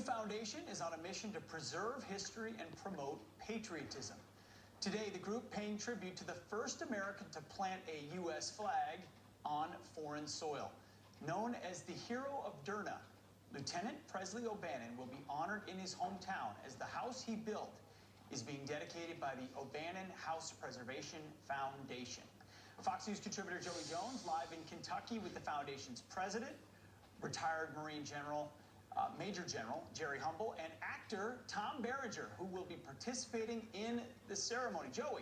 foundation is on a mission to preserve history and promote patriotism. Today, the group paying tribute to the first American to plant a U.S. flag on foreign soil. Known as the Hero of Derna, Lieutenant Presley O'Bannon will be honored in his hometown as the house he built is being dedicated by the O'Bannon House Preservation Foundation. Fox News contributor Joey Jones live in Kentucky with the foundation's president, retired Marine General, Major General Jerry Humble, and actor Tom Berenger, who will be participating in the ceremony. Joey.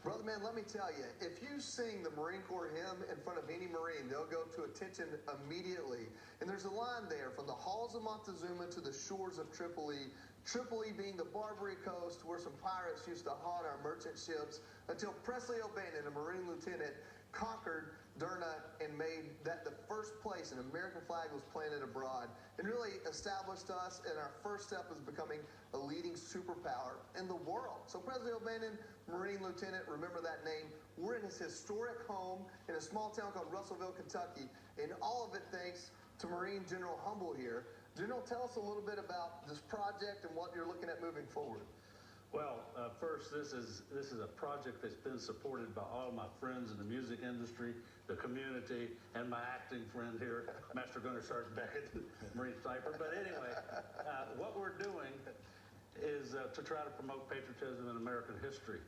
Brother man, let me tell you, if you sing the Marine Corps hymn in front of any Marine, they'll go to attention immediately. And there's a line there, from the halls of Montezuma to the shores of Tripoli, Tripoli being the Barbary coast where some pirates used to haunt our merchant ships, until Presley O'Bannon, a Marine lieutenant, conquered Derna and made that the first place an American flag was planted abroad, and really established us, and our first step was becoming a leading superpower in the world. So Presley O'Bannon, Marine Lieutenant, remember that name. We're in his historic home in a small town called Russellville, Kentucky, and all of it thanks to Marine General Humble here. General, tell us a little bit about this project and what you're looking at moving forward. Well, first, this is a project that's been supported by all my friends in the music industry, the community, and my acting friend here, Master Gunner Sergeant Beckett, Marine Sniper. But anyway, what we're doing is to try to promote patriotism in American history.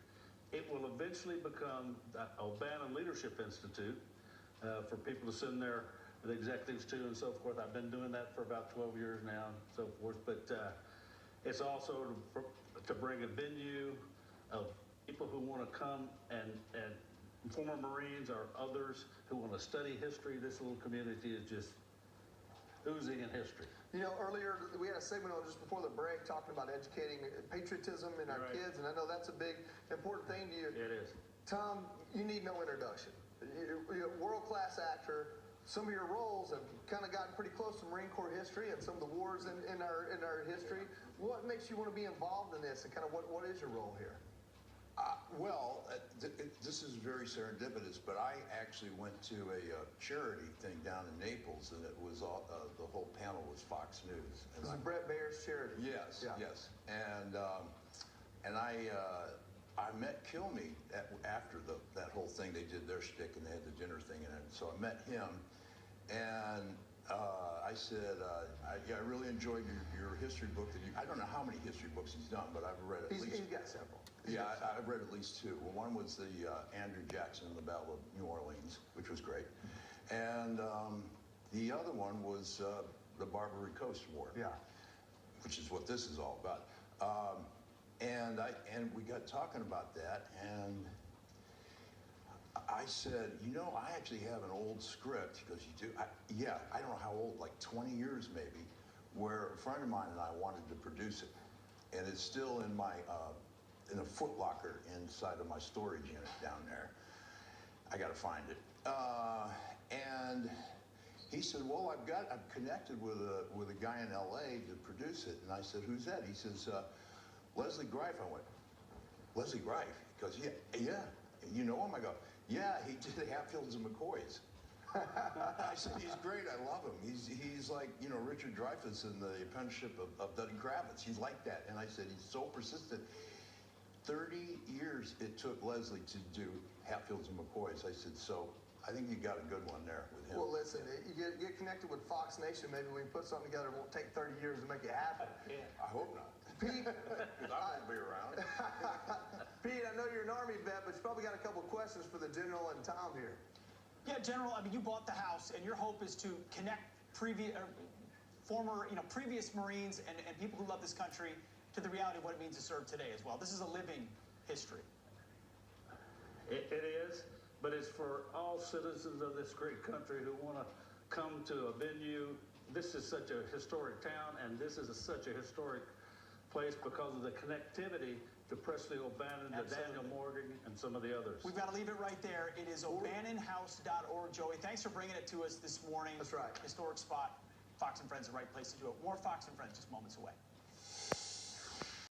It will eventually become the O'Bannon Leadership Institute for people to send their executives to and so forth. I've been doing that for about 12 years now and so forth. But it's also to bring a venue of people who want to come and former Marines or others who want to study history. This little community is just oozing in history. You know, earlier we had a segment on just before the break talking about educating patriotism in our kids, and I know that's a big, important thing to you. It is. Tom, you need no introduction. You're a world-class actor. Some of your roles have kind of gotten pretty close to Marine Corps history and some of the wars in our history. What makes you want to be involved in this, and kind of what is your role here? This is very serendipitous, but I actually went to a charity thing down in Naples, and it was all, the whole panel was Fox News. This is Brett Bayer's charity. Yes, yeah. Yes, and I met Kilme after that whole thing. They did their shtick, and they had the dinner thing, and so I met him, and I said, I really enjoyed your history book. I don't know how many history books he's done, but I've read at least. He's got several. Yeah, I've read at least two. Well, one was the Andrew Jackson and the Battle of New Orleans, which was great. And the other one was the Barbary Coast War. Yeah. Which is what this is all about. And we got talking about that, and I said, you know, I actually have an old script. He goes, you do? Yeah, I don't know how old, like 20 years maybe, where a friend of mine and I wanted to produce it. And it's still in my, in a foot locker inside of my storage unit down there. I got to find it. And he said, well, I'm connected with a guy in LA to produce it. And I said, who's that? He says, Leslie Greif. I went, Leslie Greif? He goes, yeah. You know him? I go, yeah, he did Hatfields and McCoys. I said, he's great. I love him. He's like, you know, Richard Dreyfuss in the apprenticeship of Dudley Kravitz. He's like that. And I said, he's so persistent. 30 years it took Leslie to do Hatfields and McCoys. I said, so I think you got a good one there with him. Well, listen, you get connected with Fox Nation. Maybe we can put something together. It won't take 30 years to make it happen. Yeah. I hope not. Pete, because I won't be around. Pete, I know you're an Army vet, but you probably got a couple questions for the General and Tom here. Yeah, General, I mean, you bought the house, and your hope is to connect previous Marines and people who love this country to the reality of what it means to serve today as well. This is a living history. It is, but it's for all citizens of this great country who want to come to a venue. This is such a historic town, and this is such a historic place because of the connectivity to Presley O'Bannon, to Daniel Morgan, and some of the others. We've got to leave it right there. It is O'BannonHouse.org. Joey, thanks for bringing it to us this morning. That's right. Historic spot. Fox and Friends, the right place to do it. More Fox and Friends just moments away.